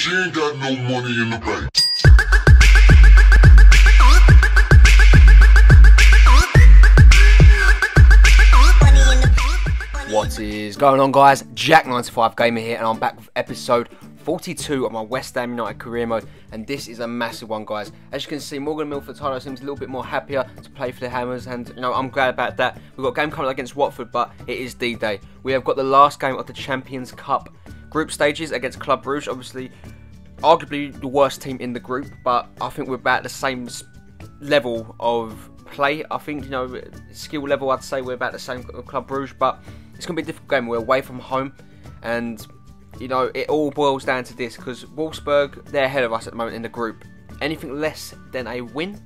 She ain't got no money in the bank. What is going on, guys? Jack95 Gamer here, and I'm back with episode 42 of my West Ham United career mode, and this is a massive one, guys. As you can see, Morgan Milford-Tyler seems a little bit more happier to play for the Hammers, and I'm glad about that. We've got a game coming up against Watford, but it is D-Day. We have got the last game of the Champions Cup group stages against Club Brugge. Obviously, arguably the worst team in the group, but I think we're about the same level of play. I think, skill level, I'd say we're about the same with Club Brugge, but it's going to be a difficult game. We're away from home, and it all boils down to this, because Wolfsburg, they're ahead of us at the moment in the group. Anything less than a win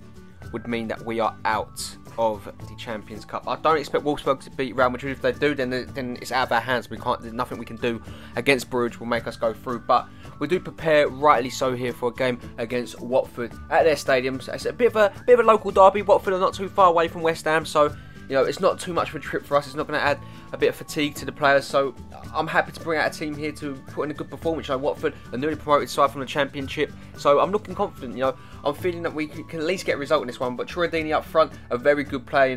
would mean that we are out of the Champions Cup. I don't expect Wolfsburg to beat Real Madrid. If they do, then it's out of our hands. There's nothing we can do against Bruges will make us go through. But we do prepare, rightly so, here for a game against Watford at their stadium. So it's a bit of a local derby. Watford are not too far away from West Ham, so it's not too much of a trip for us. It's not going to add a bit of fatigue to the players. So I'm happy to bring out a team here to put in a good performance. Watford, a newly promoted side from the Championship. So I'm looking confident. I'm feeling that we can at least get a result in this one. But Troy Deeney up front, a very good player.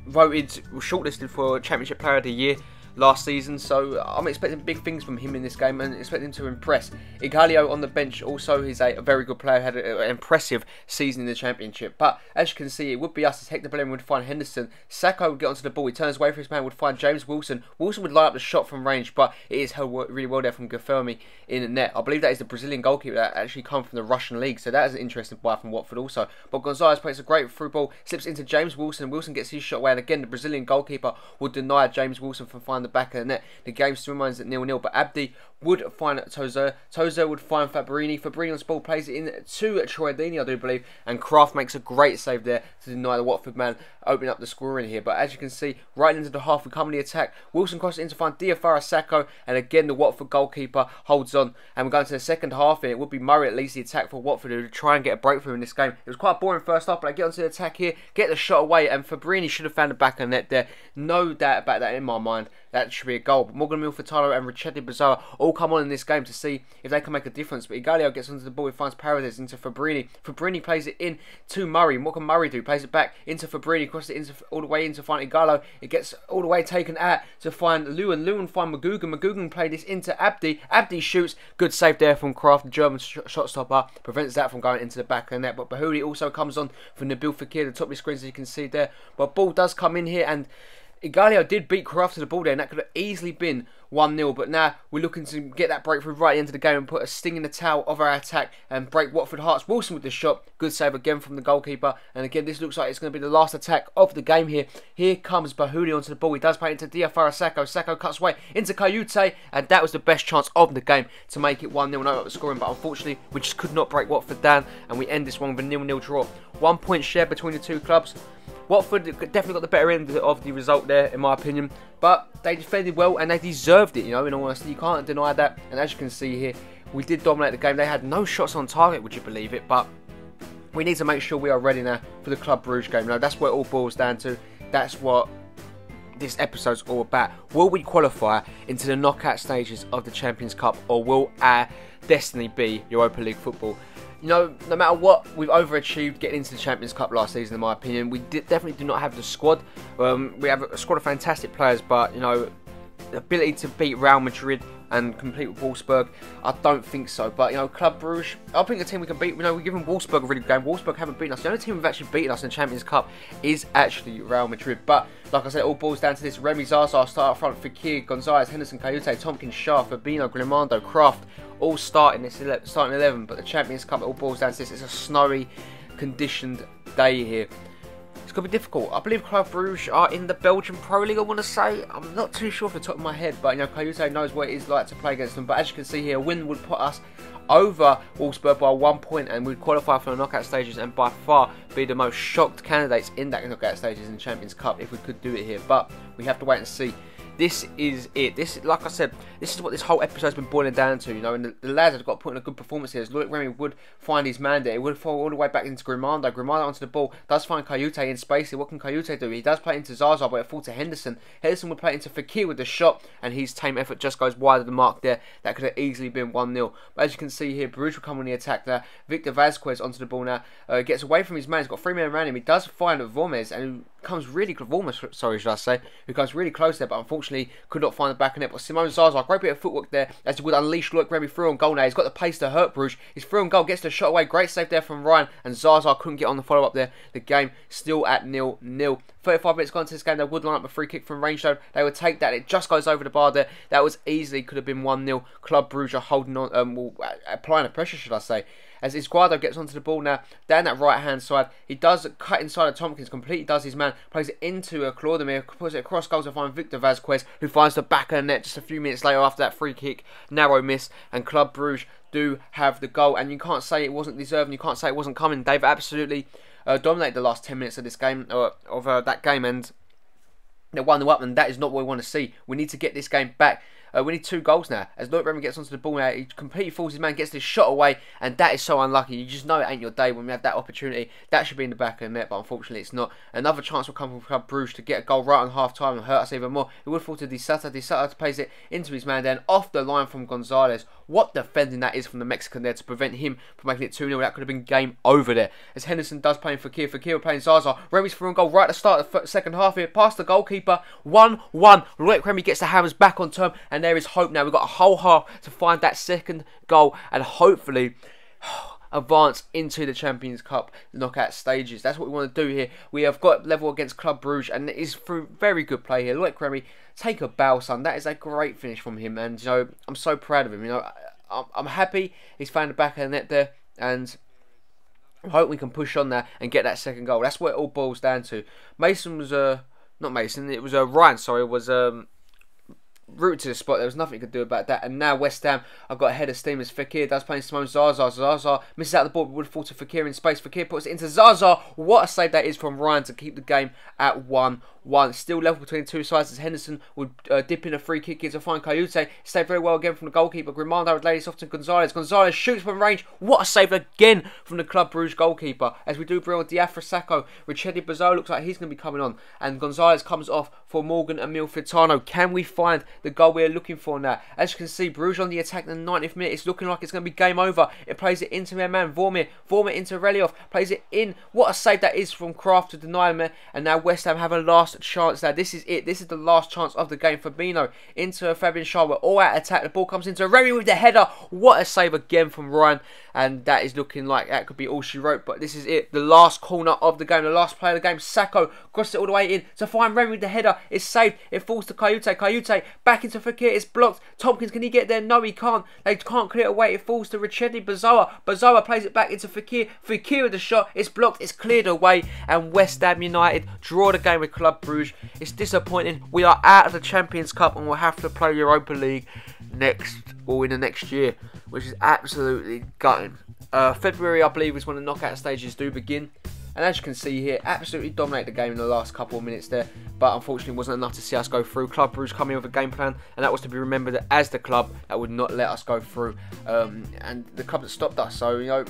Shortlisted for Championship Player of the Year last season, so I'm expecting big things from him in this game and expecting him to impress. Igalio on the bench also, he's a very good player, had an impressive season in the Championship, but as you can see, it would be us as Hector Bellerin would find Henderson, Sacco would get onto the ball, he turns away from his man, would find James Wilson would line up the shot from range, but it is held really well there from Gafermi in the net. I believe that is the Brazilian goalkeeper that actually come from the Russian league, so that is an interesting buy from Watford also. But Gonzalez plays a great through ball, slips into James Wilson, Wilson gets his shot away, and again the Brazilian goalkeeper would deny James Wilson from finding the back of the net. The game still remains at 0-0, but Abdi would find Tozer. Tozer would find Fabrini. Fabrini on the ball plays it in to Troy Deeney, I do believe, and Kraft makes a great save there to deny the Watford man opening up the scoring here. But as you can see, right into the half, we come in the attack. Wilson crosses in to find Diafara Sacco, and again the Watford goalkeeper holds on. And we're going to the second half, and it would be Murray at least the attack for Watford who would try and get a breakthrough in this game. It was quite a boring first half, but I get onto the attack here, get the shot away, and Fabrini should have found the back of the net there. No doubt about that in my mind. That should be a goal. But Morgan Milford-Tyler and Richardi Bazara all come on in this game to see if they can make a difference. But Igalio gets onto the ball, he finds Paredes into Fabrini. Fabrini plays it in to Murray. What can Murray do? Plays it back into Fabrini, crosses it all the way in to find Igalio. It gets all the way taken out to find Lewin. Lewin find Magugan. Magugan played this into Abdi. Abdi shoots. Good save there from Kraft, the German shot stopper. Prevents that from going into the back of the net. But Bahoudi also comes on for Nabil Fekir, the top of the screens as you can see there. But ball does come in here, and Igalio did beat Kraft to the ball there, and that could have easily been 1-0, but now we're looking to get that breakthrough right at the end of the game and put a sting in the tail of our attack and break Watford hearts. Wilson with the shot, good save again from the goalkeeper, and again this looks like it's going to be the last attack of the game here. Here comes Bahoudi onto the ball, he does play into Diafara Sacco, Sacco cuts away into Kayute, and that was the best chance of the game to make it 1-0 and open up the scoring, but unfortunately we just could not break Watford down, and we end this one with a 0-0 draw. 1 point share between the two clubs. Watford definitely got the better end of the result there, in my opinion. But they defended well and they deserved it, in all honesty. You can't deny that. And as you can see here, we did dominate the game. They had no shots on target, would you believe it? But we need to make sure we are ready now for the Club Brugge game. That's what it all boils down to. That's what this episode's all about. Will we qualify into the knockout stages of the Champions Cup, or will our destiny be Europa League football? No matter what, we've overachieved getting into the Champions Cup last season, in my opinion. We definitely do not have the squad. We have a squad of fantastic players, but, the ability to beat Real Madrid and compete with Wolfsburg, I don't think so. But, Club Brugge, I think the team we can beat, we're giving Wolfsburg a really good game. Wolfsburg haven't beaten us. The only team who've actually beaten us in the Champions Cup is actually Real Madrid. But, like I said, it all boils down to this. Remy Zaza start up front, Fekir, Gonzalez, Henderson, Kayute, Tompkins, Shah, Fabinho, Grimando, Kraft, all starting 11, but the Champions Cup, it all boils down to this. It's a snowy, conditioned day here. It's going to be difficult. I believe Club Brugge are in the Belgian Pro League, I want to say. I'm not too sure off the top of my head, but Kayute knows what it is like to play against them. But as you can see here, a win would put us over Wolfsburg by 1 point, and we'd qualify for the knockout stages and by far be the most shocked candidates in that knockout stages in the Champions Cup if we could do it here. But we have to wait and see. this is it. This, like I said, this is what this whole episode's been boiling down to, you know. And the lads have got to put in a good performance here. As Loic Remy would find his man there, he would fall all the way back into Grimando. Grimando onto the ball, does find Kayute in space. What can Kayute do? He does play into Zaza, but it falls to Henderson. Henderson would play into Fekir with the shot, and his tame effort just goes wide of the mark there. That could have easily been 1-0. But as you can see here, Bruges will come on the attack there. Victor Vazquez onto the ball now. Gets away from his man. He's got 3 men around him. He does find Vormes, and comes really close. Sorry, should I say? Who comes really close there, but unfortunately could not find the back of net. But Simone Zaza, great bit of footwork there, as he would unleash Loic Remy through on goal now. He's got the pace to hurt Bruges. He's through on goal, gets the shot away. Great save there from Ryan, and Zaza couldn't get on the follow up there. The game still at 0-0. 35 minutes gone into this game. They would line up a free kick from range though. They would take that. It just goes over the bar there. That was easily could have been 1-0. Club Bruges are holding on, applying the pressure, should I say. As Esguardo gets onto the ball now, down that right hand side, he does cut inside of Tompkins, completely does his man, plays it into Claudemir, puts it across goals to find Victor Vazquez, who finds the back of the net just a few minutes later after that free kick, narrow miss, and Club Bruges do have the goal. And you can't say it wasn't deserved, and you can't say it wasn't coming. They've absolutely dominated the last 10 minutes of this game, that game, and they're 1-0 up, and that is not what we want to see. We need to get this game back. We need 2 goals now. As Loic Remy gets onto the ball now, he completely falls his man, gets this shot away, and that is so unlucky. You just know it ain't your day when we have that opportunity. That should be in the back of the net, but unfortunately it's not. Another chance will come from Club Bruges to get a goal right on half-time and hurt us even more. It would fall to Disata. Disata plays it into his man then, off the line from Gonzalez. What defending that is from the Mexican there to prevent him from making it 2-0. That could have been game over there. As Henderson does play in Fekir. Fekir playing Zaza. Remy's through on goal right at the start of the second half here. Past the goalkeeper. 1-1. Loic Remy gets the hammers back on term, and there is hope now. We've got a whole half to find that second goal and hopefully advance into the Champions Cup knockout stages. That's what we want to do here. We have got level against Club Bruges, and it is through very good play here. Loic Remy, take a bow, son. That is a great finish from him, and you know, I'm so proud of him. You know, I'm happy he's found the back of the net there, and I hope we can push on that and get that second goal. That's what it all boils down to. Mason was not Mason. It was Ryan. Sorry, was rooted to the spot. There was nothing you could do about that. And now West Ham, I've got a head of steam as Fekir does play Simone Zaza. Zaza misses out the ball, but would fall to Fekir in space. Fekir puts it into Zaza. What a save that is from Ryan to keep the game at 1-1. Still level between the two sides as Henderson would dip in a free kick into find Kayute. Saved very well again from the goalkeeper. Grimando would lay this off to Gonzalez. Gonzalez shoots from range. What a save again from the Club Bruges goalkeeper. As we do bring on Diafra Sacco. Richedi Bazo looks like he's going to be coming on. And Gonzalez comes off for Morgan Emil Furtado. Can we find the goal we're looking for now? As you can see, Bruges on the attack in the 90th minute. It's looking like it's going to be game over. It plays it into their man Vormir. Vormir into Relief. Plays it in. What a save that is from Kraft to deny him. And now West Ham have a last chance now. This is it. This is the last chance of the game. Fabinho into Fabian Schär. We're all out attack. The ball comes into Remy with the header. What a save again from Ryan. And that is looking like that could be all she wrote. But this is it. The last corner of the game. The last play of the game. Sacco crosses it all the way in to find Remy with the header. It's saved. It falls to Kayute. Kayute back into Fekir. It's blocked. Tompkins, can he get there? No, he can't. They can't clear it away. It falls to Richedi Bazoa. Bazoa plays it back into Fekir. Fekir with the shot. It's blocked. It's cleared away. And West Ham United draw the game with Club Bruges. It's disappointing. We are out of the Champions Cup and we'll have to play Europa League next or in the next year, which is absolutely gutting. February, I believe, is when the knockout stages do begin. And as you can see here, absolutely dominate the game in the last couple of minutes there. But unfortunately, it wasn't enough to see us go through. Club Bruges coming in with a game plan. And that was to be remembered as the club that would not let us go through. And the club that stopped us. So, you know,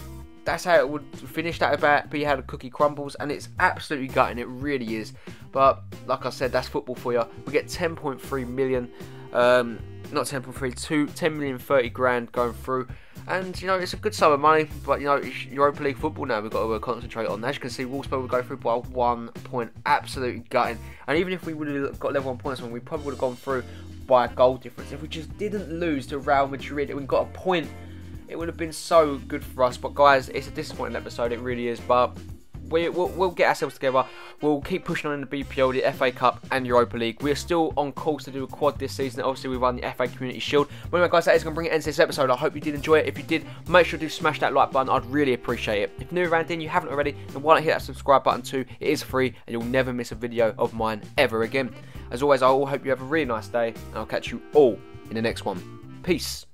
that's how it would finish. That about be how the cookie crumbles. And it's absolutely gutting. It really is. But like I said, that's football for you. We get 10.3 million. Not 10.3, 10 million 30 grand going through. And, you know, it's a good sum of money, but, you know, it's Europa League football now we've got to concentrate on. As you can see, Wolfsburg will go through by 1 point, absolutely gutting. And even if we would have got level on points, we probably would have gone through by a goal difference. If we just didn't lose to Real Madrid and we got a point, it would have been so good for us. But, guys, it's a disappointing episode, it really is, but we'll get ourselves together. We'll keep pushing on in the BPL, the FA Cup and Europa League. We're still on course to do a quad this season. Obviously, we won the FA Community Shield. But anyway, guys, that is going to bring it to this episode. I hope you did enjoy it. If you did, make sure to smash that like button. I'd really appreciate it. If you're new around here and you haven't already, then why not hit that subscribe button too? It is free and you'll never miss a video of mine ever again. As always, I hope you have a really nice day and I'll catch you all in the next one. Peace.